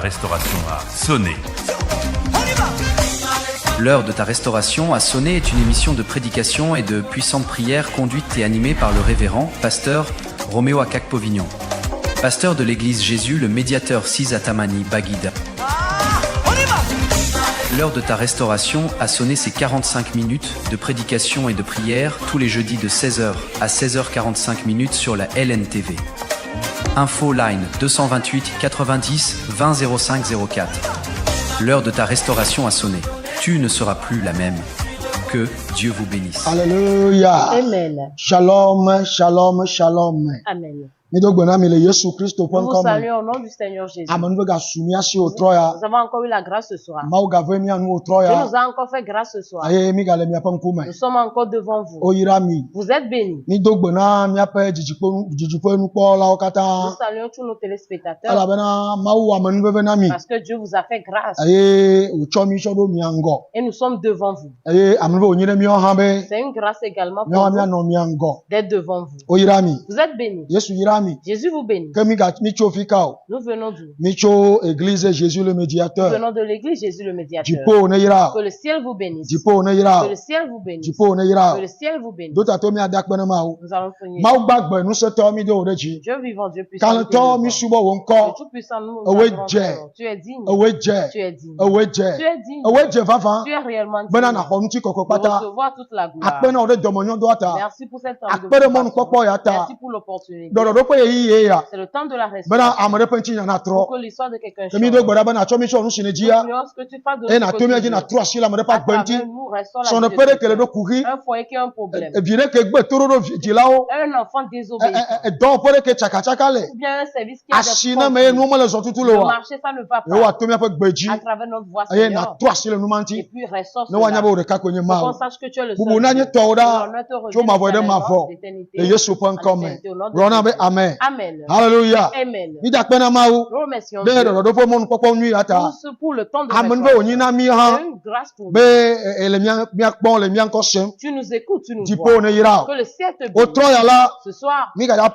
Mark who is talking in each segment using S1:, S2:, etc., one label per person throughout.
S1: restauration a sonné.
S2: L'heure de ta restauration a sonné est une émission de prédication et de puissante prière conduite et animée par le révérend, pasteur Roméo Akakpovignon. Pasteur de l'église Jésus, le médiateur Sisatamani Bagida. L'heure de ta restauration a sonné ses 45 minutes de prédication et de prière tous les jeudis de 16h à 16h45 minutes sur la LNTV. Info line 228 90 20 05 04. L'heure de ta restauration a sonné. Tu ne seras plus la même. Que Dieu vous bénisse.
S3: Alléluia.
S4: Amen.
S3: Shalom, shalom, shalom.
S4: Amen.
S3: Nous vous
S4: saluons au nom du Seigneur Jésus. Nous avons encore eu la grâce ce soir. Dieu nous a encore fait grâce ce soir. Nous sommes encore devant vous. Vous êtes bénis. Nous saluons tous nos téléspectateurs. Parce que Dieu vous a fait grâce. Et nous sommes devant vous. C'est une grâce également pour nous d'être devant vous. Vous êtes bénis. Jésus vous bénit. Nous venons d'où?
S3: Église Jésus le médiateur.
S4: Nous venons de l'église Jésus le médiateur. Que le ciel vous bénisse. Que le ciel vous bénisse. Que le ciel vous bénisse. Nous allons finir. Dieu vivant, Dieu puissant. Le tout puissant, nous adorons. Tu es digne. Tu es digne. Tu es digne. Tu es réellement digne. De recevoir toute la gloire. Merci pour cette temps de merci pour l'opportunité. C'est le temps de la restauration. Pour que l'histoire de quelqu'un change. Que tu fasses de nous restons la vie. Un foyer qui a un problème. Un enfant désobéissant. Ou bien un service qui a des problèmes. Le marché, ça ne va pas. À travers notre voix, Seigneur. Et puis ressort cela. Qu'on sache que tu es le seul.
S3: Amen.
S4: Amen.
S3: Hallelujah.
S4: Amen.
S3: Nous
S4: remercions Dieu pour le temps de restauration. C'est une grâce pour nous. Tu nous écoutes, tu nous vois. Que le ciel te bénisse. Ce soir, nous allons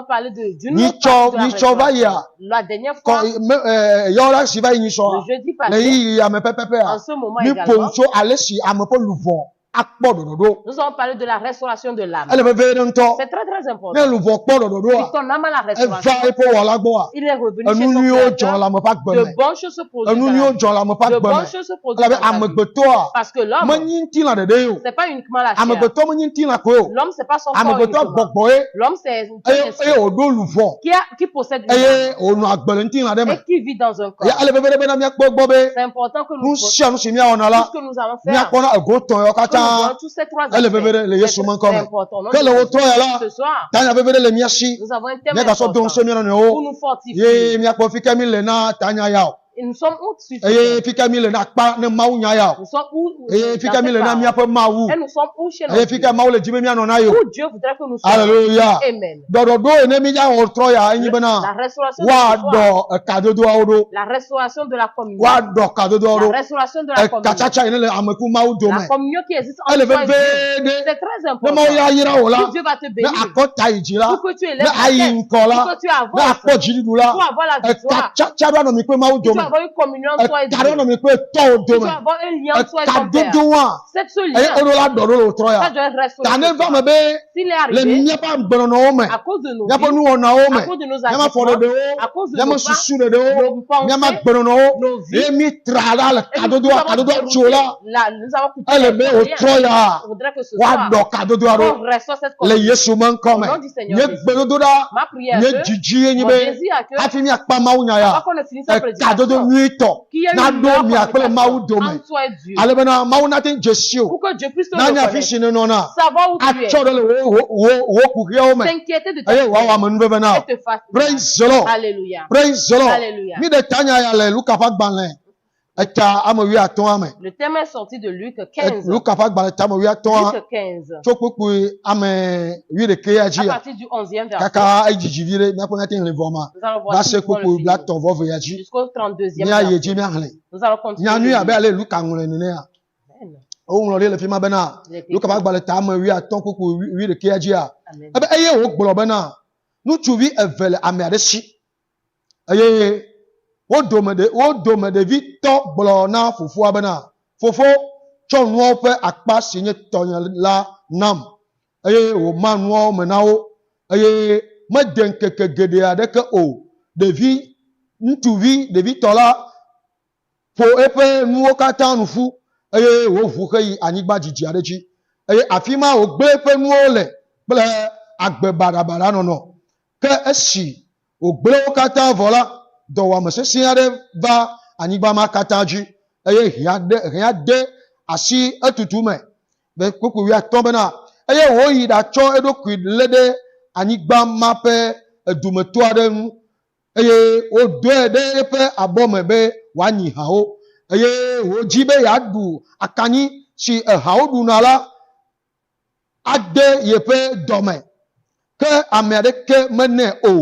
S4: parler d'une autre partie de la dernière fois, le jeudi passé, en ce moment également, nous allons parler de la restauration de l'âme. C'est très très important. Si ton âme a la restauration, il est revenu chez ton Créateur. De bonnes choses se produisent. De bonnes choses se produisent. Parce que l'homme, c'est pas uniquement la chair. L'homme, c'est pas son corps uniquement. L'homme, c'est un esprit qui possède une âme et qui vit dans un corps. C'est important que nous fassions tout ce que nous allons faire. Tous ces trois aspects. C'est important. Ce soir, nous avons un thème important pour nous fortifier. Et nous sommes où suffisants. Nous sommes où et nous sommes où chez nous. Où Dieu voudrait que nous soyons.
S3: Alléluia.
S4: Amen. La restauration de la communion. La restauration de la communion. La communion qui existe entre toi et Dieu. C'est très important. Si Dieu va te bénir. Pour que tu élèves la tête. Pour que tu avances. Pour avoir la victoire. Tu vas avoir une communion entre toi et Dieu. Tu vas avoir un lien entre toi et ton Père. C'est ce lien. Ça doit être restauré. S'il est arrivé, à cause de nos vies, à cause de nos actions, à cause de nos pas, nos vies, nous avons coupé on voudrait que ce soit on restaure cette communion. Au nom du Seigneur Jésus. Ma prière mon désir à que avant qu'on ne finisse cette prédication, qu'il y ait une communication entre toi et Dieu. Pour que Dieu puisse te reconnaître, savoir où tu es, s'inquiéter de ta vie et te fasciner.
S3: Praise the Lord.
S4: Alléluia.
S3: Praise the Lord.
S4: Alléluia. Le thème est sorti de Luc 15. Luc 15. À partir du 11e verset. Nous allons voir jusqu'au 32e verset. Nous allons continuer.
S3: o dome de vi to blona fufu abena fofo chonwo pe akpa sinye tonya la nam eye o manwo menawo eye meden keke gede adeke o devi ntuvi devi tola po epe nuwo kata nufu eye wo vu ke anyigba jiji adechi eye afima o gbe epe nuwo le ple agbe barabara nono ke esi o gbe o kata vola do wa mesesi ade va anyigba ma kata ji eye hia de asi etutu me be kuku wi aton bena eye wo yi da cho edoku lede anyigba ma pe edumeto ade nu eye o do ede pe abome be wa nyi ha o eye wo ji be ya du akani si ha o du na la ade ye pe dome ke amede ke mene o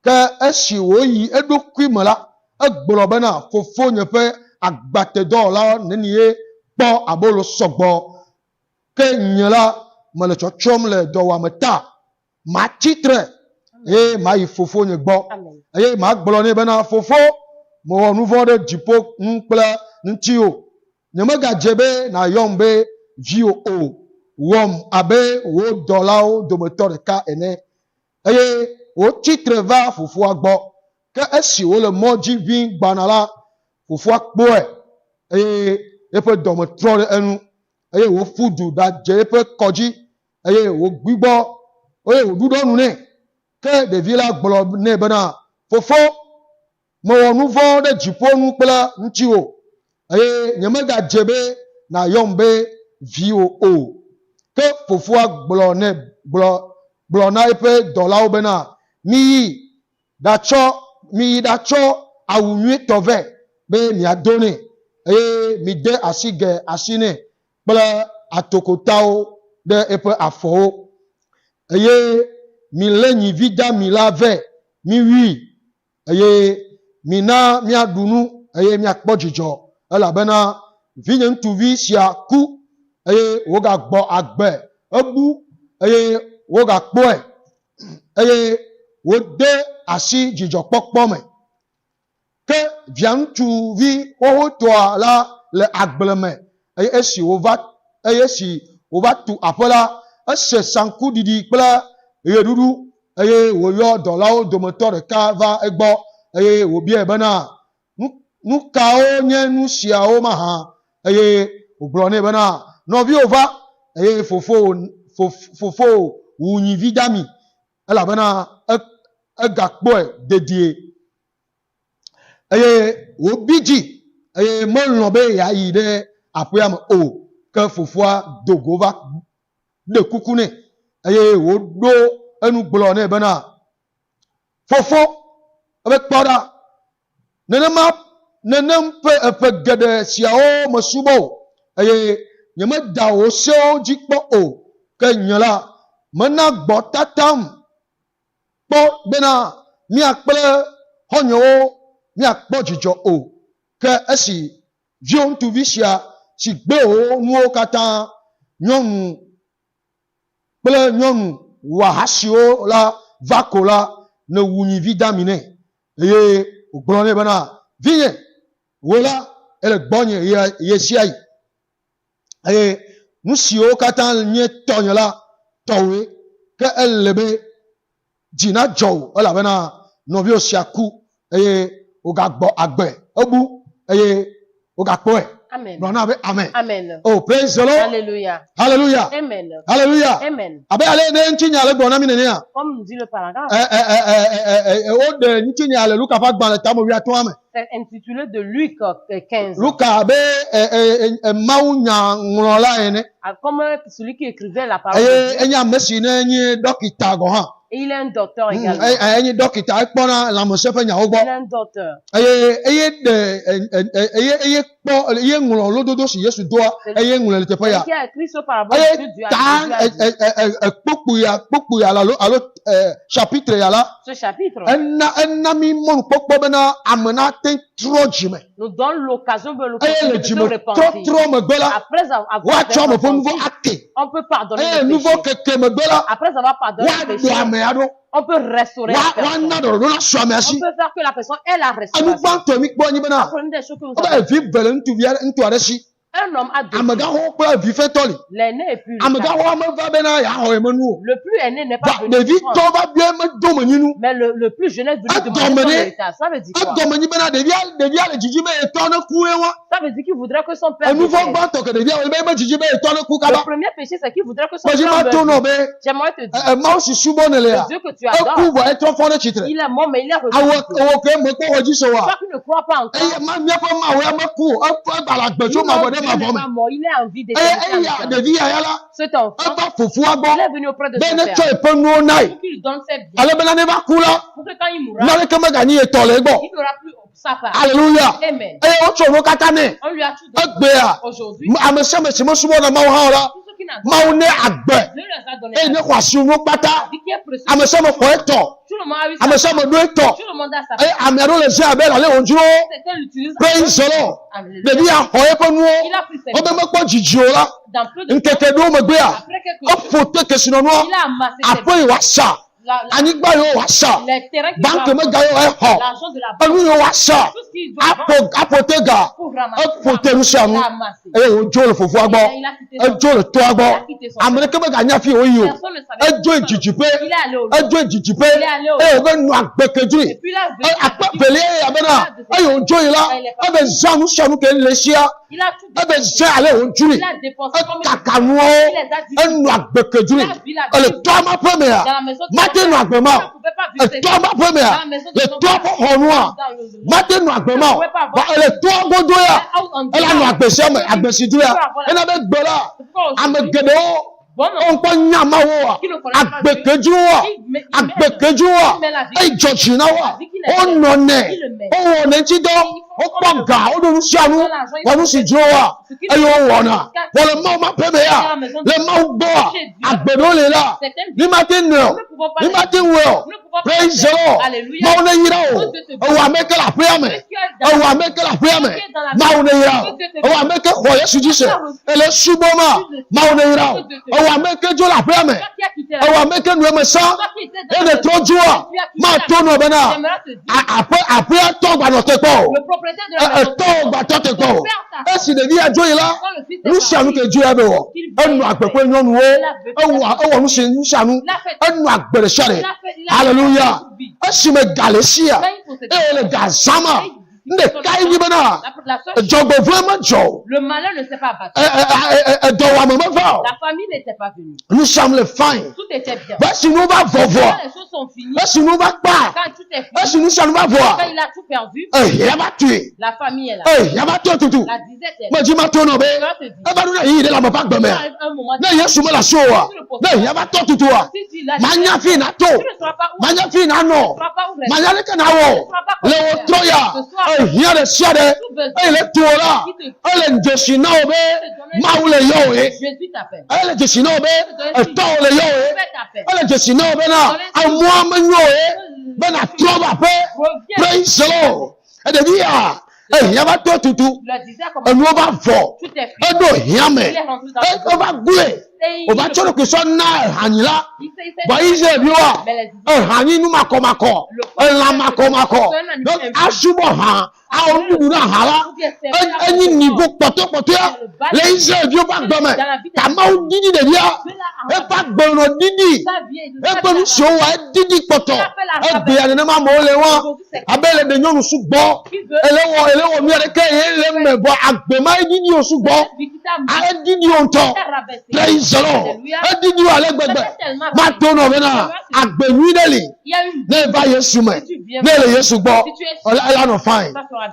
S3: ke esi wo yi edoku mala egboro bena fofo nye pe agbate do la nenie po abolo sogbo ke nyela male chochom le do wa meta ma titre ma yi fofo nye gbo ma gbolo ni bena fofo mo nouveau de jipo nkpla nti o nyema ga jebe na yombe vio o wom abe wo dolao do motor ka ene o titre va fofo agbo ke esi wo le moji vin gbanala fofo akpo e pe do motor enu wo fudu da je pe koji wo gbigbo wo dudo nu ne ke de villa gbolo ne bana fofo mo nouveau de jipo nu kpla nti o nyema ga jebe na yombe vio o ke fofo gbolo ne gbolo na ipe dollar bena mi da cho awunwe tove be mi adone mi de asige asine kpla atokotao de ipe afo mi lenyi vida mi lave mi wi mi na mi adunu mi akpojijo ala bena vinye ntuvi sia ku wo ga gbo agbe ebu wo ga po wo de asi jijo popo me ke viantuvi wo to ala le agbleme esi wo va tu apola ese sanku didi kpla dudu wo yo dollar do motor ka va egbo wo bie bana nu ka o nye nu sia o ma ha o bro ne bana no vi ova fofo unyi vidami ala bana gakpo dedie wo biji mo lo be ya yi de apoyam o ke fofo dogova de kukune wo do enu bro ne bana fofo abe kpoda nenem pe gede siao masubo nyema da o se o jikpo o ke nyala mena gbo tatam po bena mi akple honyo mi akpo jijo o ke esi vion tu visia si gbe o nu kata nyonu ple nyonu wa hasio la vakola ne wunyi vidamine ogbone bana vinye wola ele gbonye yesiai nusio katan nye tonyola towe ke elebe jina jow ala bana novio siaku ogagbo agbe obu ogakpo
S4: Amen.
S3: Amen.
S4: Amen.
S3: Oh, praise the Lord.
S4: Alléluia.
S3: Hallelujah.
S4: Amen.
S3: Hallelujah.
S4: Amen.
S3: Abe ale ne ntinya le gbona mi ne ya.
S4: Comme dit le paragraphe.
S3: O de ntinya le Luka fa gban le tamo wi ato ame.
S4: C'est intitulé de Luc 15.
S3: Luka be mawu nya nrola ene.
S4: Comme celui qui écrivait la parole de Dieu.
S3: Enya mesi na enyi dokita go ha.
S4: Et il est un docteur également.
S3: Enyi dokita ikpona la mo sefe nya ogbo.
S4: Il est un docteur.
S3: Eye nro lododo si Yesu doa nro le tepe ya.
S4: Qui a écrit ce parabole de Dieu a
S3: kpokpu ya alo chapitre ya la.
S4: Ce chapitre
S3: enna mi mon kpokpo bena amena ten trojime.
S4: nous donne l'occasion de le repentir.
S3: Trop me gbela.
S4: Après avoir
S3: nouveau acte.
S4: on peut pardonner le
S3: nouveau
S4: péché.
S3: keke me gbela.
S4: Après avoir pardonné le péché, On peut restaurer la personne. On peut faire que la personne ait la restauration. La première des choses que nous avons fait. Un homme a deux filles. L'aîné est plus le plus aîné n'est pas venu prendre. Mais le plus jeune est venu demander son héritage. Ça veut dire quoi? Ça veut dire qu'il voudrait que son père le premier péché, c'est qu'il voudrait que son père meure. J'aimerais te dire, le Dieu que tu adores, il est mort, mais il est ressuscité. Toi qui ne crois pas encore, il n'est pas mort, il est en vie d'éternité. Cet enfant, il est venu auprès de son père pour qu'il lui donne ses biens. Pour que quand il mourra, il n'aura plus sa part.
S3: Alléluia.
S4: Amen. On lui a tout donné. Aujourd'hui, tous ceux qui n'ont pas, Dieu les a donnés. Dit qu'il est précieux. Tout le monde a eu sa part. Tout le monde a sa part. Certains l'utilisent. Alléluia. Il a pris ses biens. Dans peu de temps, après quelques jours, il a amassé ses biens. Les terrains qui doivent l'argent de la banque, tout ce qu'il doit pour ramasser, il a amassé. Il a quitté son père. Personne ne savait. Il est allé au loin. Et puis là, il a tout donné. Il a dépensé comme il a dépensé.
S3: Maintenant, actuellement, le toit ma première, le toit pour Honnois, maintenant, actuellement, le toit Godoya, elle a nous abaissé, abaissé, elle avait Bella, Amegado, on peut Yamawa, Abekedjoua, et Georginawa, on n'en est, on est tido, on panga, on nous chianou, on nous sidjoa, et on wana, voilà le moment première, le moment boa, Abedo est là, le matin, le matin, praise the Lord, Maune Yirao, on va mettre la prière, on va mettre la prière, Maune Yirao, on va mettre Roya Sudisse, et le Suboma, Maune Yirao, on va mettre Dieu la prière, on va mettre nous me sang, et le trop joie, ma tourne bana, après un temps dans notre corps, un temps dans notre corps, et si le vie à Dieu est là, nous savons que Dieu est dehors, on nous a peu près non, on nous savons, on nous a peu de chalet, alléluia, et si me Galatia, et le Gazama, le
S4: malheur ne s'est pas battu. La famille n'était pas venue.
S3: Nous sommes les fins.
S4: Tout était bien.
S3: Si nous va voir.
S4: Les choses sont finies.
S3: Si nous va pas.
S4: Quand tout est fini.
S3: Si nous sommes va voir.
S4: Quand il a tout perdu.
S3: Il va tuer.
S4: La famille est là.
S3: Il va tuer tout.
S4: La disette est
S3: là. Dis moi ton nom. Il est là ma pas de mer. Ne y a souvent la showa. Ne y a pas tout. Mania fina to. Mania fina no. Mania le kanao. Le Troya. Il y a des chiades. Il est tout là. Il est Jeshinobe. Maule yoe.
S4: Jésus t'appelle.
S3: Il est Jeshinobe. Tole yoe. Il est Jeshinobe na. A moi yoe. Ben a trop après. Praise the Lord. Et de dire. Il y a pas tout. On va fort. On doit yame. On va gouler. On va dire que son na hanila. Bah il est bien. Hani nous ma komako. La ma komako. Donc à subo ha. À on nous na hala. Un niveau poto. Les Israéliens viennent pas demain. Ta main didi de dia. Et pas bon didi. Et pas nous show didi poto. Et bien ne ma mole wa. Abel de nyon subo. Ele wo mi areke ele me bo agbema didi osubo. A didi onto. Praise the Lord. Et didi ale gbegbe. Ma tono bena agbenu deli. Ne va Yesu me. Ne le Yesu bo. Ela no fine.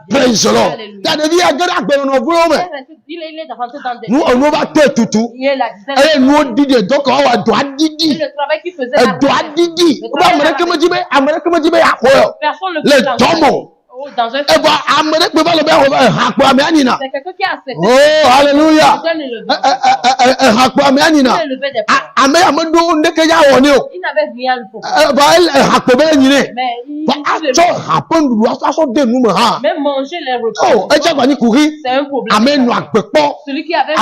S3: Praise the Lord. That the dia gada agbenu no bro me. Nous on va tout. Et nous didi donc on va doit didi. Doit didi. Amerika me jibe akoyo. Le domo.
S4: dans un
S3: Eh ben, amenez que pas le bien,
S4: c'est quelqu'un qui a accepté.
S3: Oh, alléluia.
S4: Il n'avait rien pour mais manger les repas, c'est un problème. Celui qui avait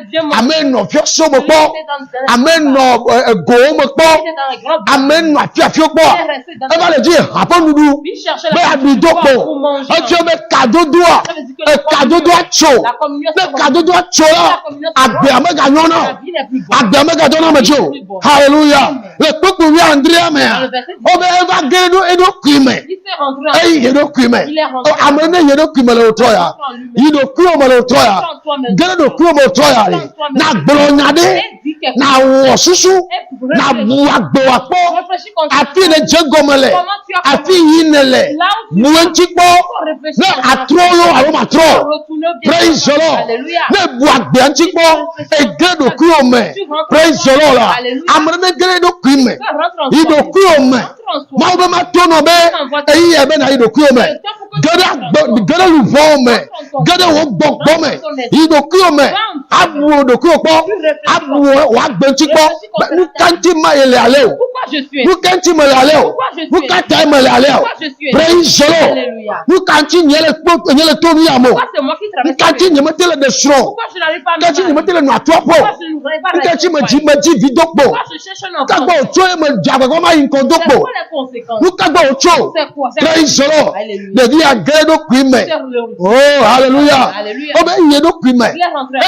S4: bien mangé,
S3: Hallelujah. Le peuple lui Andrea mais ova gedo edo kwime ei edo kwime amene edo kwime le otoya yido kwime le otoya gedo kwime otoya na glonyade na wosusu na buagbo apo ati ne jegomele ati yinele muenchikpo na atroyo aromatro praise the Lord na buagbe anchikpo egedo kwime praise the Lord amene gedo kwime yido kwime maube matono be eyi ebe na yido kwime gada luvome gada wogbogome yido kwime abu do kwopo abu wa gbenchikpo nukanti mayele aleo nukanti mayele aleo nukata mayele aleo praise the Lord nukanti nyele kpo nyele tomi amo nukanti nyemetele de sro nukanti nyemetele no atopo nukanti meji vidokpo kagbo ocho me jagbo ma inkondokpo nukagbo ocho praise the Lord the dia gedo kwime oh hallelujah obe yedo kwime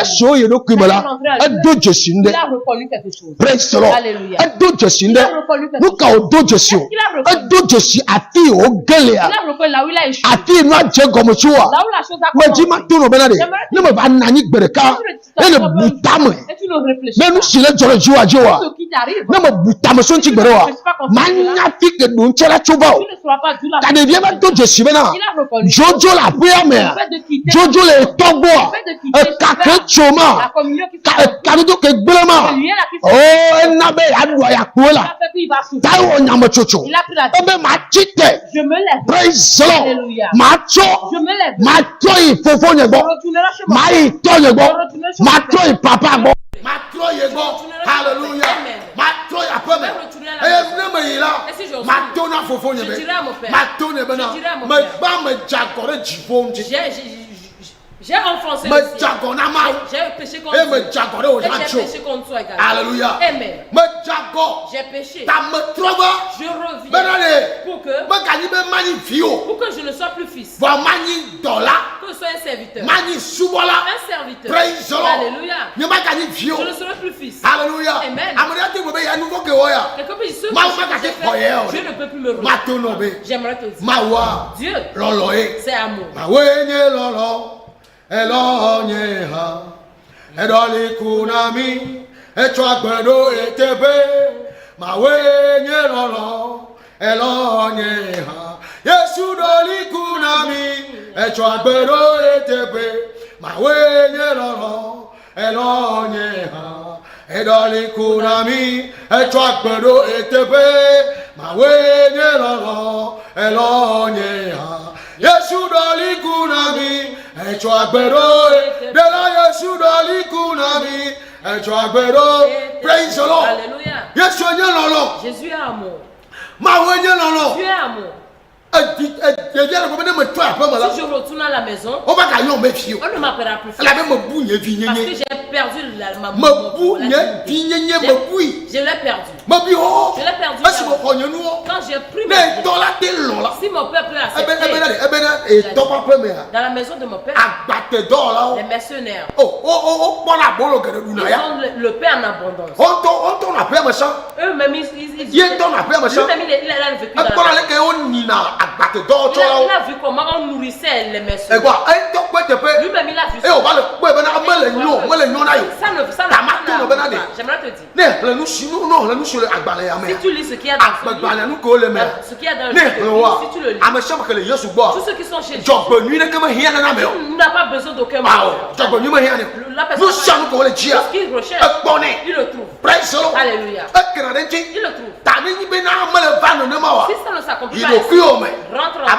S3: eso yedo kwime la edo jesinde praise the Lord edo jesinde nuka odo jesu edo jesi ati ogelea ati inu aje gomochuwa meji ma tono benade ne me ba nani gbereka ne butame nenu sile jore jiwa jiwa ne me butame so nchi gberewa manya fike do nchela chuba kade vie ba do jesi bena jojo la prière mais jojo le togbo kake choma kadudu ke gbelema oh enabe adua ya kuela tawo nyama chocho ebe ma chite praise the Lord ma cho ma cho ifofo yegbo ma ito yegbo ma cho ipapa gbo ma cho yegbo hallelujah ma cho apeme ne me yila ma to na fofo yegbe ma to ne bena me ba me jagore jifo nji
S4: j'ai enfoncé le ciel. J'ai péché contre toi. Et j'ai péché contre toi également.
S3: Alléluia.
S4: Amen. J'ai péché. Je reviens pour que je ne sois plus fils. Que je sois un serviteur. Un serviteur.
S3: Praise the Lord.
S4: Alléluia. Je ne serai plus fils.
S3: Alléluia.
S4: Amen. Quelqu'un peut dire ce que Dieu ne peut plus me remettre. J'aimerais te dire. Dieu, c'est amour.
S3: Elonye ha edoli kunami echwagbero etebe mawenye lolo elonye ha Yesu doli kunami echwagbero etebe mawenye lolo elonye ha edoli kunami echwagbero etebe mawenye lolo elonye ha Yesu doli kunami echo agbero de la Yesu doli kunami echo agbero praise the Lord.
S4: Alléluia.
S3: Yesu enye lolo.
S4: Jésus est amour.
S3: Ma wenye lolo.
S4: Dieu est amour. Si je retourne à la maison, on ne m'appellera plus fils. Parce que j'ai perdu ma je l'ai perdu. Je l'ai perdu. Quand j'ai pris ma vie, si mon père peut accepter, dans la maison de mon père, les mercenaires, ils ont le pain en abondance. Eux-mêmes, ils a vécu dans la il a vu comment on nourrissait les mercenaires. Lui-même il a vu ça. Ça ne J'aimerais te dire. Si tu lis ce qu'il y a dans ce qu'il y a dans le livre, si tu le lis, tous ceux qui sont chez Jésus, tu n'as pas besoin d'aucun moyen. La personne qu'il recherche, il le trouve. Alléluia. Il le trouve. Si ça ne s'accomplit pas, rentre en toi.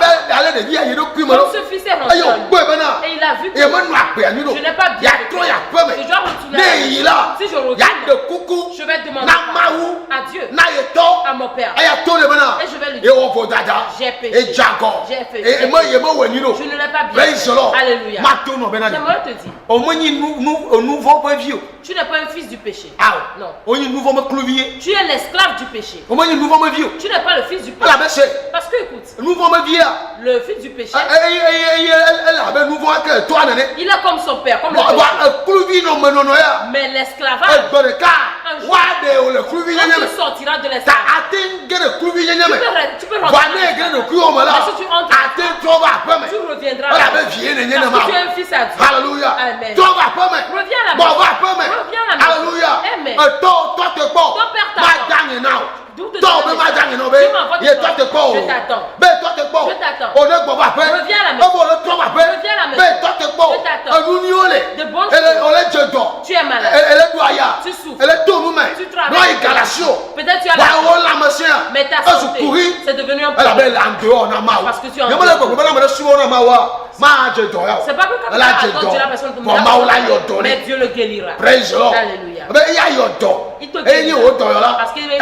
S4: Comme ce fils est rentré en lui, et il a vu que je n'ai pas bien fait. Je dois retourner. Si je retourne, je vais demander à Dieu, à mon Père. Et je vais lui dire, j'ai péché. J'ai fait. Je ne l'ai pas bien fait. Alléluia. J'aimerais te dire, tu n'es pas un fils du péché. Non. Tu es l'esclave du péché. Tu n'es pas le fils du péché. Parce que écoute, le fils du péché, il est comme son père, comme le péché. Mais l'esclavage, un jour, quand tu sortiras de l'esclavage, tu peux rentrer. Mais si tu entres, tu reviendras. Parce que tu es un fils à Dieu.
S3: Alléluia.
S4: Amen.
S3: Reviens
S4: à la maison. Reviens à la maison.
S3: Alléluia.
S4: Amen.
S3: Ton père t'attend.
S4: D'où te donner je t'attends.
S3: Je t'attends.
S4: Reviens à la maison. Reviens à la maison. Je t'attends. De bonnes choses. Tu es malade. Tu souffres. Tu travailles. Peut-être tu as la santé. Mais ta santé, c'est devenu un problème. Parce que tu es en dehors. C'est pas que quand tu as attendu la personne de mais Dieu le guérira. Alléluia. Il te guérira. Parce qu'il est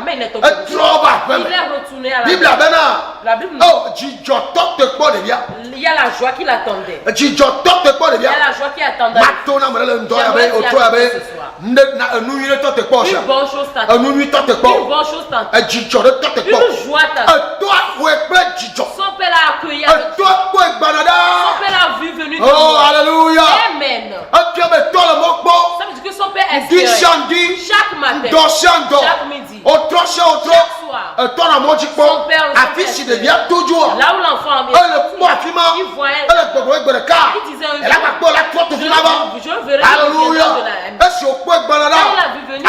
S4: mais il est retourné à la Bible. La Bible il y a la joie qui l'attendait. Il y a la joie qui attendait. Une bonne chose t'attend. Une joie t'attend. Son père l'a accueilli avec joie. Son père l'a vu venir.
S3: Oh, alléluia.
S4: Amen. Ça veut dire que son père espérait. Chaque matin, chaque midi, chaque soir, son père là où l'enfant il voyait, il disait je verrai
S3: alléluia.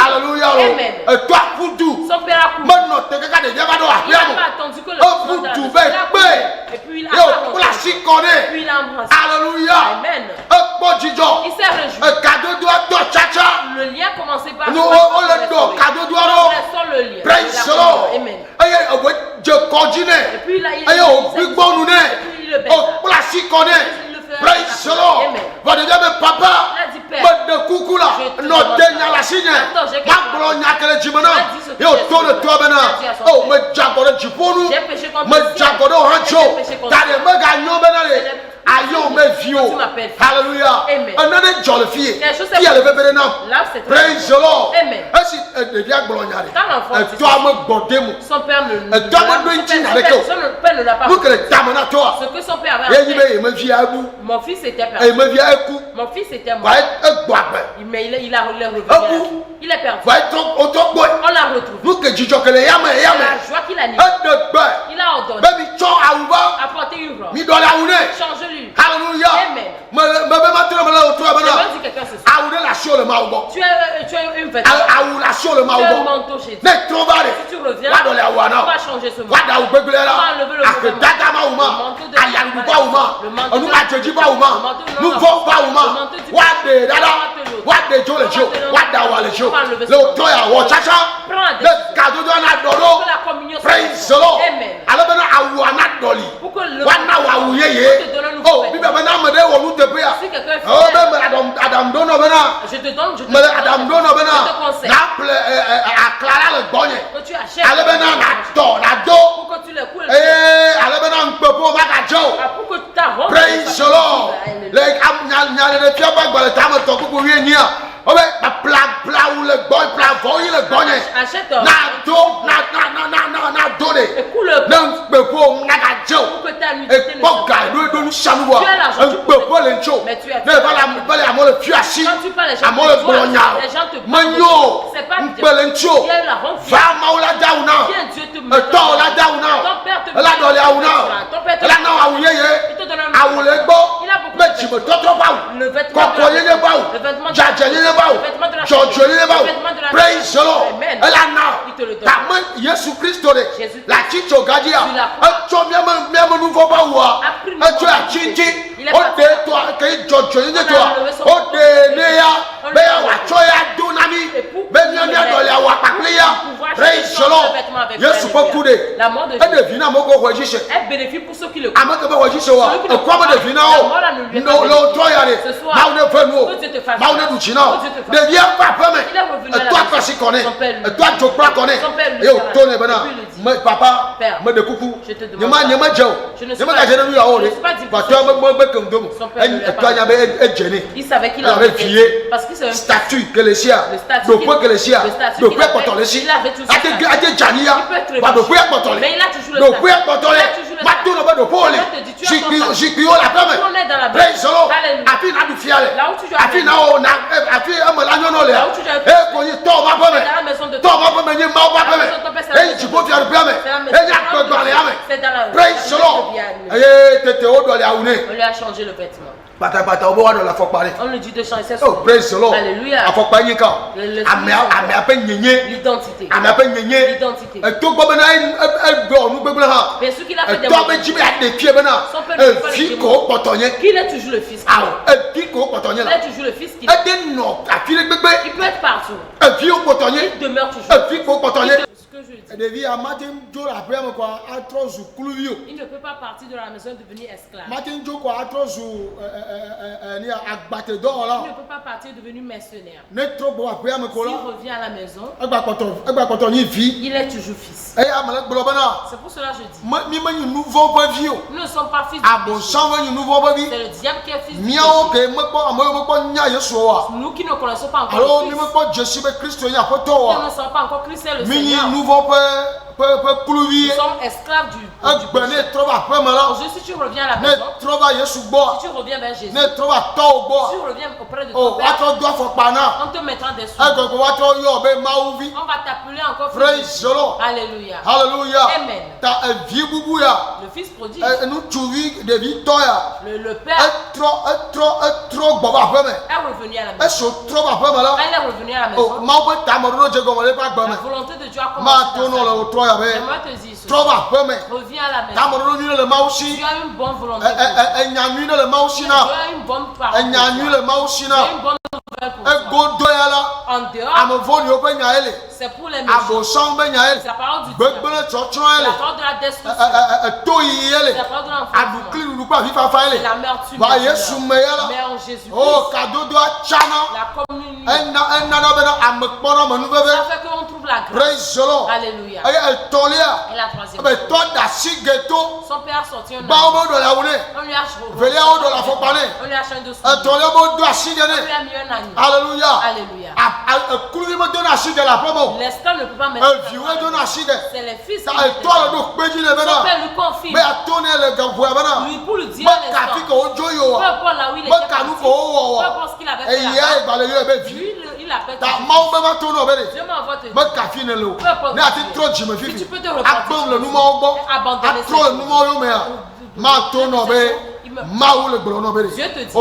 S3: Alléluia.
S4: Son père a couru. Il n'a pas attendu que le et puis il a puis il a embrassé.
S3: Alléluia.
S4: Amen. Il s'est réjoui. Le lien commençait par le lien.
S3: Praise the Lord.
S4: Amen. Et puis il le
S3: praise the Lord. Papa, Alléluia. Another jolly fille. Qui a levé maintenant? Praise the Lord.
S4: Amen. Son père ne l'a pas fait. Ce que son père avait fait. Mon fils était perdu. Mon fils était mort. Mais il a revenu. Il est perdu. On l'a retrouvé. La joie qu'il a nié. Il a ordonné. Apporter une robe. Change-lui.
S3: Alléluia.
S4: Amen. Je veux dire quelqu'un ce soir. Tu as une vêtement. Tu as un manteau chez Dieu. Si tu reviens, tu vas changer ce manteau. Tu vas enlever le manteau de
S3: praise the Lord.
S4: Pour que le te donne un nouveau vêtement. Si quelqu'un fait je te donne, je te conseille que tu achètes pour que tu le coules pour que ta robe
S3: praise the Lord.
S4: achète pour que ta nudité ne soit pas. Tu as l'argent, mais tu as quand tu parles, les gens te parlent. C'est pas bien. Il y a la honte. Viens, Dieu te met. Ton père te met. Ton père te met. Il te donne un nouveau. Il a beaucoup de
S3: me t'entends pas.
S4: Le vêtement de la maison. Le vêtement de la
S3: praise the Lord.
S4: Amen. Il te le donne.
S3: Jésus Christ, la chiche au gadia. Tu as même nouveau baoua. Tu as chichi. Oh, toi, que toi. Oh, praise the Lord. Yes, beaucoup de.
S4: La mort de Jésus. Elle bénéficie pour ceux qui le croient. Ce soir, que Dieu te fasse.
S3: Papa, me de coucou. Je te demande. Je ne suis pas
S4: il savait qu'il avait fait. Parce qu'il savait
S3: statut que les siens, le point que les siens, le point pour les siens. Mais il a toujours le on lui a changé le vêtement. On lui dit de changer ses oh, praise the Lord.
S4: Alléluia. L'identité. L'identité. Mais ce qu'il a fait qu'il est toujours le fils. Il est toujours le fils qu'il est. Il peut être partout. Il demeure toujours. Ce que je dis. Il ne peut pas partir de la maison et devenir esclave. Il ne peut pas partir et devenir mercenaire. S'il revient à la maison, il est toujours fils. C'est pour cela que je dis. Nous ne sommes pas fils du péché. C'est le diable qui est fils du péché. Nous qui ne connaissons pas encore le Christ. Nous ne savons pas encore Christ est le Seigneur. Nous sommes esclaves du péché. Aujourd'hui, si tu reviens à la maison, si tu reviens vers Jésus, si tu reviens auprès de ton Père, on te mettra des sous. On va t'appeler encore fils. Alléluia. Amen. Le fils prodigue. Le Père est revenu à la maison. Elle est revenue à la maison. La volonté de Dieu a commencé. J'aimerais te dire ceci. Reviens à la maison. Tu as une bonne volonté. Tu as une bonne parole. Tu as une bonne nouvelle pour toi. En dehors, c'est pour les méchants. C'est la parole du diable. C'est la parole de la destruction. C'est la parole de l'enfant. C'est l'amertume. Mais en Jésus-Christ, la communion. Ça fait qu'on trouve la grâce. Alléluia. Et la troisième chose, son père a sorti un homme. On lui a changé de souliers. On lui a mis un agneau. Alléluia. L'esclave ne peut pas mettre c'est les fils qui mettent. Son père lui confie. Lui pour lui dire peu importe là où il était parti, peu importe ce qu'il avait fait là-bas, lui il appelle Dieu m'envoie te dire. Peu importe si tu peux te repentir, abandonner Dieu te dit,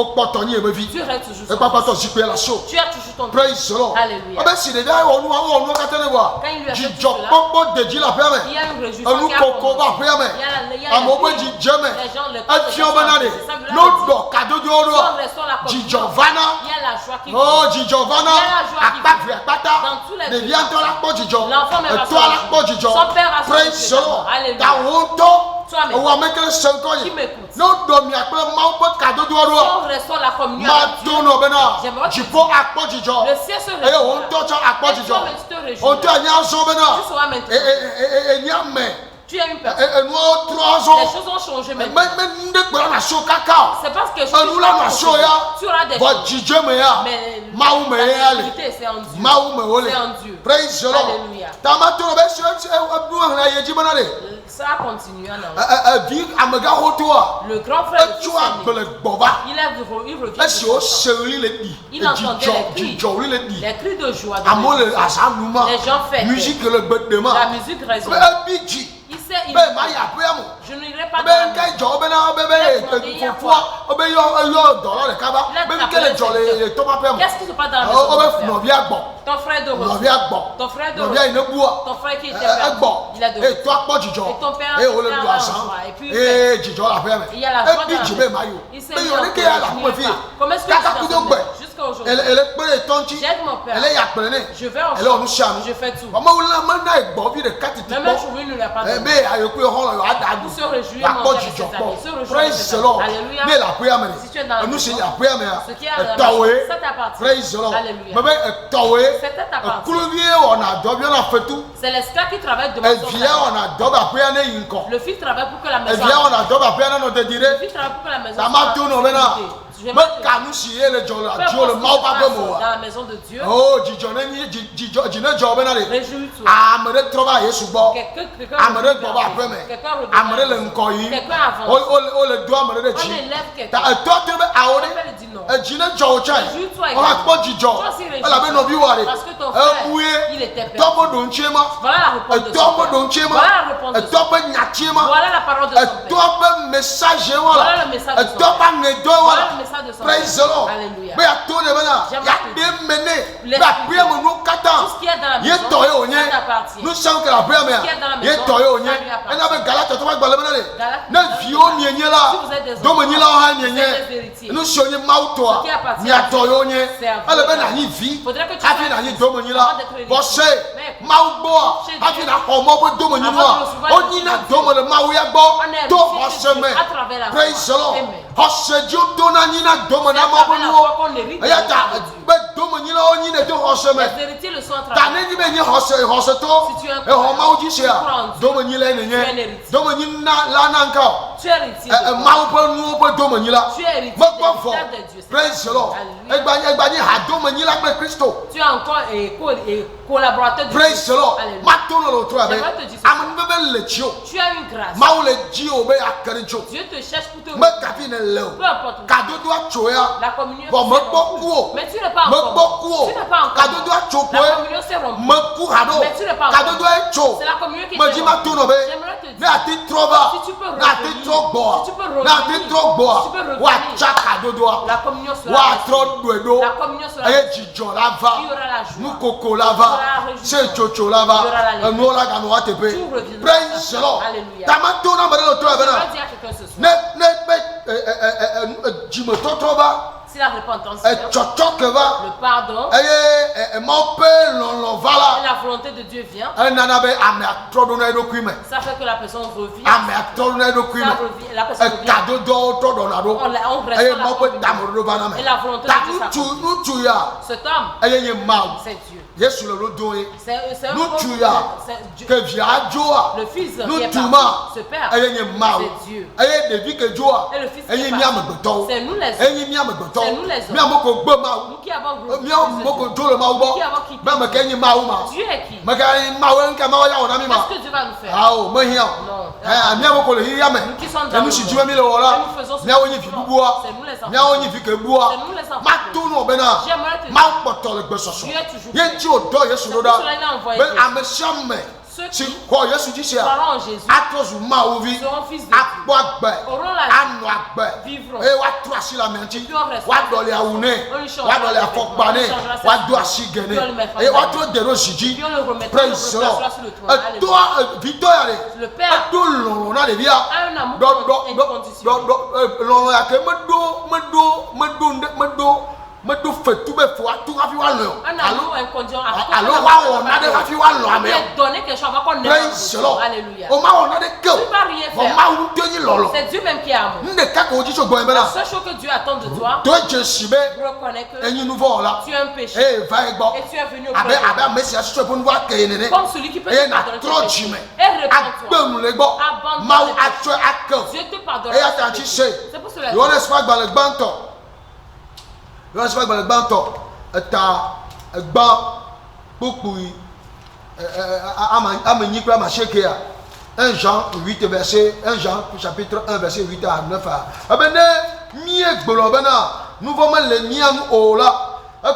S4: tu restes toujours tu as toujours ton
S3: praise the Lord.
S4: Alléluia. Quand il lui a fait tout cela, il y a une réjouissance qui a commencé. Il y a les gens, il y a la joie qui dans tous les l'enfant même son père a
S3: praise the Lord.
S4: qui m'écoute. Si on reçoit la communion avec Dieu, j'aimerais te dire, le ciel se réjouira. Et toi-même tu te réjouiras. Tu seras maintenant. Tu as une personne. Les choses ont changé maintenant. C'est parce que les choses ont changé. Tu auras des choses. Mais la vérité, c'est en Dieu. C'est en Dieu.
S3: Praise the Lord.
S4: Alléluia. Ça a continué en le grand frère de il revient. Il entendait les cris de joie. Les gens fêtent. La musique résonne. Il sait, je n'irai pas dans la maison. Qu'est-ce qui se passe dans la maison? Ton frère de ton frère de ton frère qui était perdu, il a de et ton père et puis il y a la joie de la maison. Il s'est mis comment est-ce que jusqu'à aujourd'hui j'aide mon père, je vais en chambre, je fais tout. Même un jour il ne l'a pas donné. Vous se réjouir mon frère et ses amis, se réjouir. Alléluia. Si tu es dans la maison, ce qui est à la maison, ça t'appartient. Alléluia. C'est l'esclave qui travaille devant son frère. Le fils travaille pour que la maison. Le fils travaille pour que la maison soit dans la maison de Dieu. Oh, réjouis-toi. Quelqu'un parce que ton frère, il était perdu. Voilà la réponse de son père. Voilà la parole de son père. Voilà le message de son père. Voilà le message de son père. Alléluia. Tout ce qui est dans la maison, ça t'appartient. Tout ce qui est dans la maison, ça lui appartient. Si vous êtes des enfants, vous êtes des héritiers. Ce qui appartient à Dieu, c'est à vous. Faudrait que tu sois tu es encore collaborateur de
S3: Praise the Lord.
S4: Tu as une grâce. Dieu te cherche pour te peu importe. La communion s'est rompue. Mais tu n'es pas encore. Tu n'es pas encore. La communion s'est rompue. Mais tu n'es pas encore. C'est la communion qui s'est rompue. J'aimerais te dire, si tu peux revenir, la communion sera la communion sera il y aura la joie.
S3: Praise the Lord.
S4: Alléluia. Si la repentance, le pardon et la volonté de Dieu vient, ça fait que la personne revient. La personne revient. On reste et la volonté de Dieu, cet homme, c'est Dieu. C'est un le fils qui est parti, ce père, c'est Dieu. Et le fils qui est parti, c'est nous les hommes. C'est nous les hommes. Nous qui avons glorifié Dieu est qui? Qu'est-ce que Dieu va nous faire? Non. Nous qui sommes dans le monde. Et nous faisons ce que nous faisons. C'est nous les enfants. C'est nous les enfants. J'aimerais te dire, Dieu est toujours là. C'est pour cela qu'il a envoyé ceux qui croient en Jésus seront fils de Dieu, auront la vie, vivront. Puis on le Père a un amour inconditionnel. Alléluia. C'est Dieu même qui est amour. La seule chose que Dieu attend de toi, reconnais que tu es un péché et tu es venu au pardon. Comme celui qui peut te pardonner tes péchés. Et réponds-toi. Abandonne. Dieu te pardonne. C'est pour cela.
S3: Un Jean 8 verset 1 Jean chapitre 1 verset 8 à 9 nous voyons les miens au là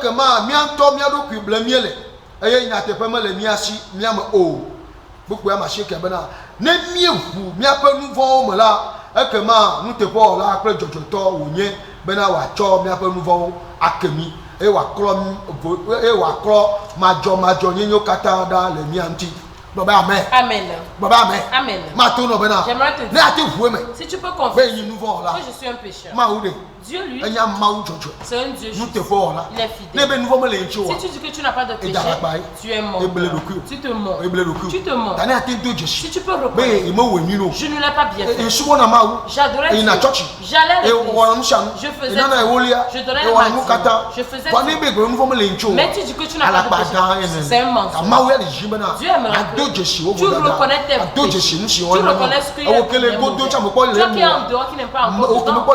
S3: que ma mian to mia do ku bla miele eye nya te pema le mia si mia me o beaucoup ya ma sheke bana ne mie hu mia pe nous voyons là ekema nuteƒe la kple dzɔdzɔtɔ wònye bena wòatsɔ míaƒe nu vɔwo akemi eye wòaklɔ madzɔ nyenyewo katã ɖa le mía ŋuti. Baba amen.
S4: Amen.
S3: Baba amen.
S4: Amen.
S3: J'aimerais te dire.
S4: Si tu peux confesser que je suis un pécheur. Dieu lui, c'est un Dieu juste. Il est fidèle. Si tu dis que tu n'as pas de péché, tu es mort. Tu te mens. Tu te mens. Si tu peux reconnaître, je ne l'ai pas bien fait. J'adorais Dieu. J'allais à l'église. Je faisais je donnais le matin. Je faisais tout. Mais tu dis que tu n'as pas de péché. C'est un mensonge. Dieu aimera que tu reconnais tes péchés. Tu reconnais ce qu'il y a toi qui es en dehors, qui n'est pas encore dedans. Toi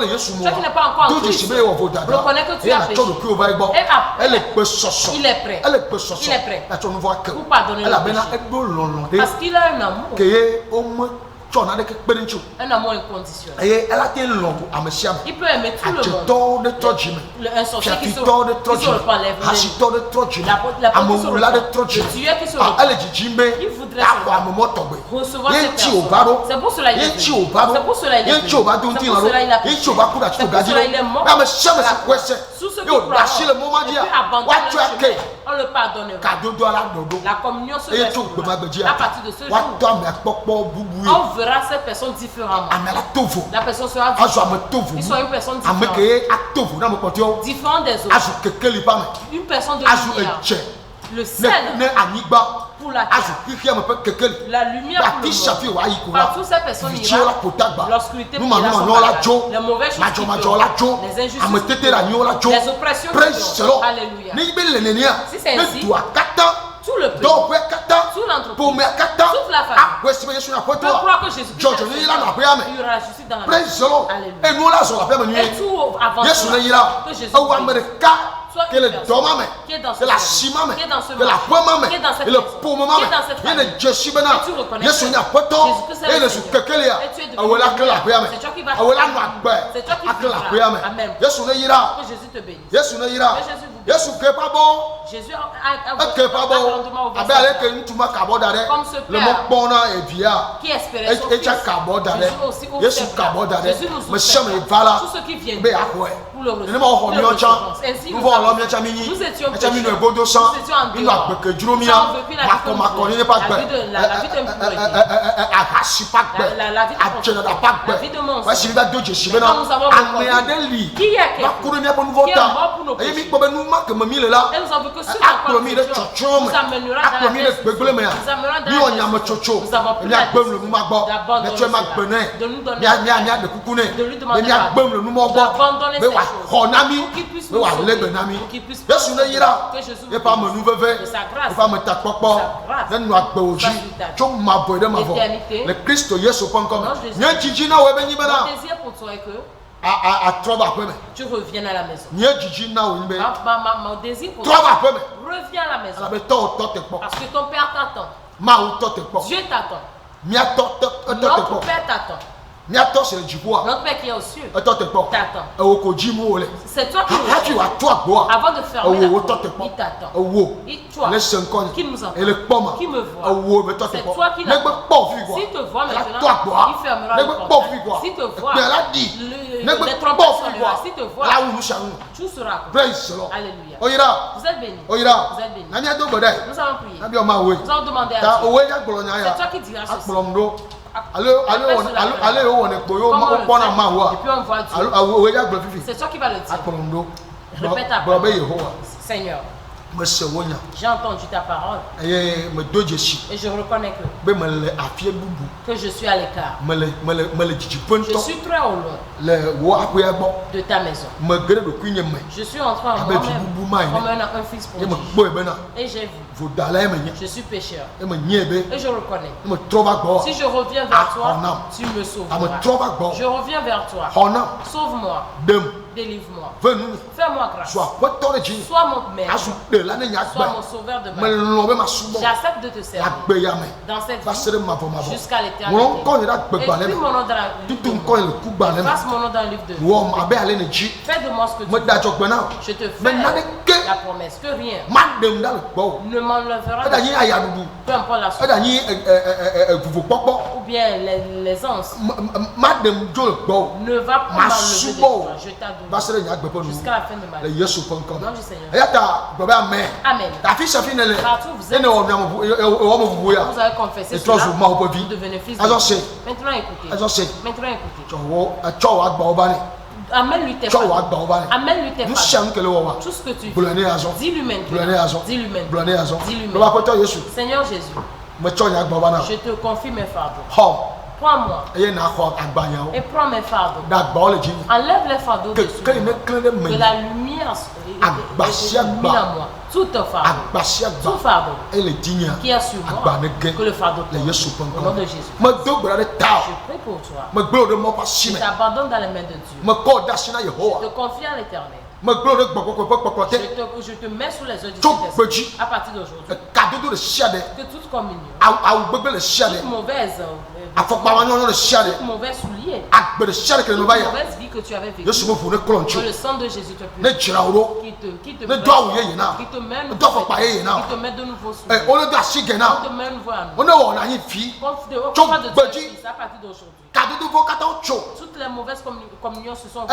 S4: qui n'es pas encore en Christ. Reconnais que tu as péché. Il est prêt. Il est prêt pour pardonner le péché. Parce qu'il a un amour. Un amour inconditionnel. Il peut aimer tout le monde. Un sorcier qui se reprend les la qui se reprend. Il voudrait recevoir cette personne. C'est pour cela qu'il est venu. C'est pour cela qu'il est venu. C'est pour cela qu'il a péché. C'est pour cela qu'il est mort. Sous ce qui croit, et puis abandonne le chemin. On le pardonnera. La communion se reste à partir de ce jour. On verra cette personne différemment. La personne sera différente. Il sera une personne différente. Différente des autres. Une personne de lumière. Le sel pour la terre. La lumière pour le monde. Partout ces personnes ira. L'obscurité pour la mauvaise chose, les injustices, les oppressions. Alléluia. Si c'est ainsi, tout le peuple, toute l'entreprise, toute la famille, je crois que Jésus-Christ il y aura la justice dans la vie. Et tout avancera que Jésus que le domame, que la chimame, que la poemame, que le poumame, et le jeshibena, Yesu n'a pas tort, et le sukekelia, awela que la priame, awela makbe, que la priame, Yesu ne ira, Yesu ne ira, Yesu que pas bon, Jésus que pas bon, abe ale que nous tuma kabodare, le mokbona et via, qui espérait son fils, Yesu kabodare, me chame vala, tout ce qui vient de pour le recevoir, ainsi nous étions en Yesu ne yira, ye pas me nouveau ve, ye pas me takpokpo, ne nous a beoji, chom ma boy de ma voix. Le Christ Yesu pas encore. Nye jiji na we beni bena. Mon désir pour toi est que
S3: a trouba après me.
S4: Tu reviens à la maison.
S3: Nye jiji na we be.
S4: Mon désir pour toi.
S3: Trouba après me.
S4: Reviens à la maison.
S3: La be to te po.
S4: Parce que ton père t'attend.
S3: Ma ou to te po.
S4: Dieu t'attend.
S3: Mia to te po.
S4: Notre père t'attend.
S3: Notre
S4: Père qui est aux cieux
S3: t'attend.
S4: C'est toi qui avant de fermer la porte, il t'attend. Toi qui nous entend, qui me voit, c'est toi qui l'attends. S'il te voit maintenant, il fermera la porte. S'il te voit, les trompettes sont là. S'il te voit, tout sera comme. Alléluia. Vous êtes bénis. Vous êtes bénis. Nous allons prier. Nous allons demander à Dieu. C'est toi qui diras ceci.
S3: Allez, on est boyo, on prend la main.
S4: Et puis on voit Dieu. C'est toi qui vas le dire. Répète ta parole. Seigneur, j'ai entendu ta parole. Et je reconnais que je suis à l'écart. Je suis très au loin de ta maison. Je suis entré en moi-même comme un fils pour Dieu. Et j'ai vu. Je suis pécheur. Et je reconnais. Si je reviens vers toi, tu me sauveras. Je reviens vers toi. Sauve-moi. Délivre-moi.
S3: Venez.
S4: Fais-moi grâce.
S3: Sois
S4: mon maître. Sois mon sauveur de ma vie. J'accepte de te servir dans cette vie jusqu'à l'éternité. Écris mon nom dans la livre de vie. Fasse mon nom dans le livre de vie. Fais de moi ce que tu veux. Je te fais la promesse que rien ne m'enlèvera peu importe la souffrance ou bien les anses ne va pas m'enlever de toi. Je t'adore jusqu'à la fin de ma vie. Nom du Seigneur. Amen. Partout vous êtes, vous avez confessé cela, vous devenez fils de Dieu. Maintenant écoutez. Amène-lui tes fardeaux. Amène-lui tes fardeaux. Tout ce que tu veux. Dis-lui maintenant. Dis-lui maintenant. Seigneur Jésus, je te confie mes fardeaux. Prends-moi et prends mes fardeaux. Enlève les fardeaux dessus. Que la lumière illumine en moi. Tout fardeau qui est sur moi, que le fardeau tombe. Au nom de Jésus. Je prie pour toi. Je t'abandonne dans les mains de Dieu. Je te confie à l'Éternel. Je te mets sous les yeux du Saint-Esprit à partir d'aujourd'hui. Que toute communion, toute mauvaise soulier, toute mauvaise vie que tu avais vécue, que le sang de Jésus te purifie, qui te mène de nouveau souliers, qui te mène nouveau amour. À partir d'aujourd'hui, toutes les mauvaises communions se sont et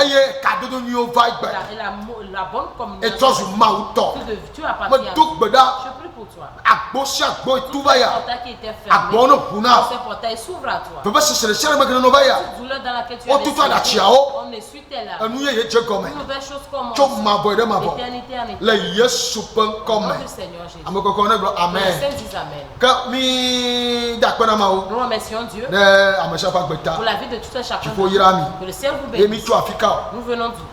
S4: la bonne communion tu appartiens à Dieu. Je prie pour toi. Tout portail qui était fermé, ces portails s'ouvrent à toi. Toute douleur dans laquelle tu es laissé, on essuie tes larmes. Une nouvelle chose commence. L'éternité en éternité. Au nom du Seigneur Jésus.
S3: Amen.
S4: Les saints disent Amen. Nous remercions Dieu pour la vie de tout un chacun. Que le ciel vous bénisse. Nous venons d'où?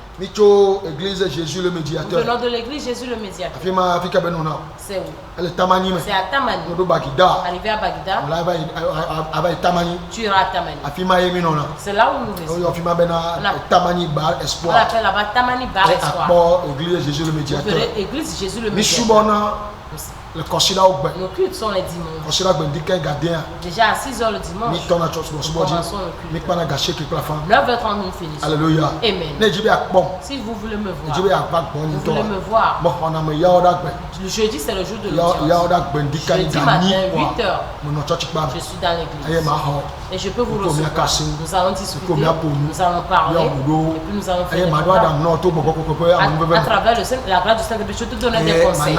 S3: Église Jésus le médiateur.
S4: Nous venons de l'église Jésus le médiateur. C'est où? C'est à Tamani. Arrivé à Bagdad. Tu iras à Tamani. C'est là où nous restons. On appelle là-bas Tamani Bar Espoir.
S3: Église Jésus le médiateur.
S4: Église Jésus le médiateur. Nos cultes sont les dimanches. Déjà à 6h le dimanche, nous commençons le culte. 9h30 nous finissons.
S3: Alléluia.
S4: Amen. Si vous voulez me voir, le jeudi c'est le jour de l'audience. Jeudi matin, 8h, je suis dans l'église. Et je peux vous recevoir. Nous allons discuter, nous allons parler, et puis nous allons faire à travers la grâce du Saint-Esprit. Je te donne des conseils.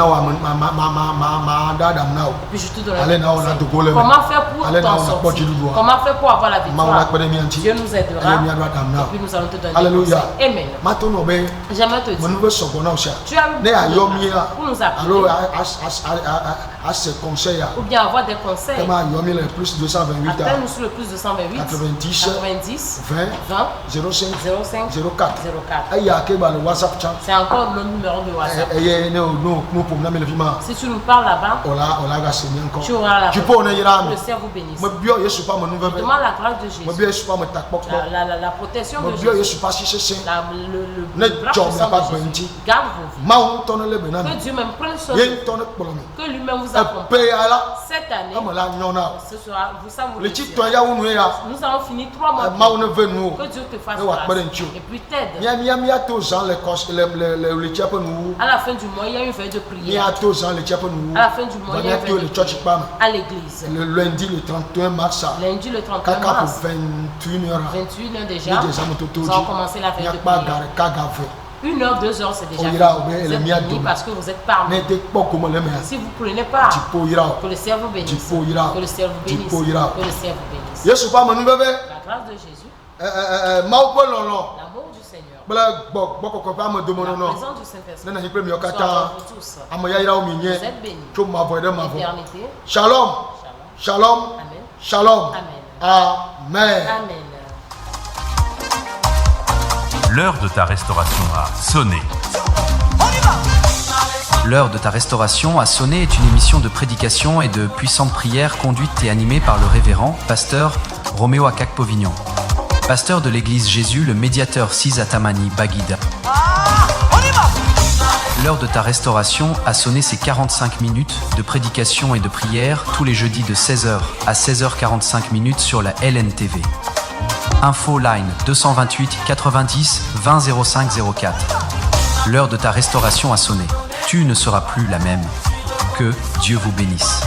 S4: Et puis je te donne des conseils. Comment faire pour t'en sortir? Comment faire pour avoir la victoire? Dieu nous aidera. Et puis nous allons te donner des conseils. Amen. J'aimerais te dire, tu as eu pour nous appeler ou bien avoir des conseils. Appelle-nous sur le plus 228 90 20 05 04. C'est encore le numéro de WhatsApp. Si tu nous parles là-bas, tu auras la que le ciel vous bénisse. Demande la grâce de Jésus, la protection de Jésus, le garde vos vies. Que Dieu même prenne soin de vous. Que lui-même vous accompagne. Cette année, ce sera, nous allons finir 3 mois. Que Dieu te fasse grâce et puis t'aide. À la fin du mois, il y a une veille de prière. À la fin du mois, il y a une veille de prière à l'église.
S3: Le lundi, le 31 mars.
S4: Lundi, le 31 mars. 21h déjà. Nous allons commencer la veille de prière. 1h, 2h, c'est déjà fini parce que vous êtes parmi. Si vous ne prenez pas, que le ciel vous bénisse. Que le ciel vous bénisse. Que le ciel vous bénisse. La grâce de Jésus. L'amour du Seigneur. La présence du Saint-Esprit soit pour tous. Vous êtes bénis. L'éternité.
S3: Shalom. Shalom.
S4: Amen.
S3: Shalom.
S4: Amen.
S3: Amen.
S4: Amen.
S1: L'heure de ta restauration a sonné.
S2: L'heure de ta restauration a sonné est une émission de prédication et de puissante prière conduite et animée par le révérend, pasteur Roméo Akak-Povignon. Pasteur de l'église Jésus, le médiateur 6 à Tamani, Bagdad. L'heure de ta restauration a sonné ses 45 minutes de prédication et de prière tous les jeudis de 16h à 16h45 minutes sur la LNTV. Info line 228 90 20 05 04. L'heure de ta restauration a sonné. Tu ne seras plus la même. Que Dieu vous bénisse.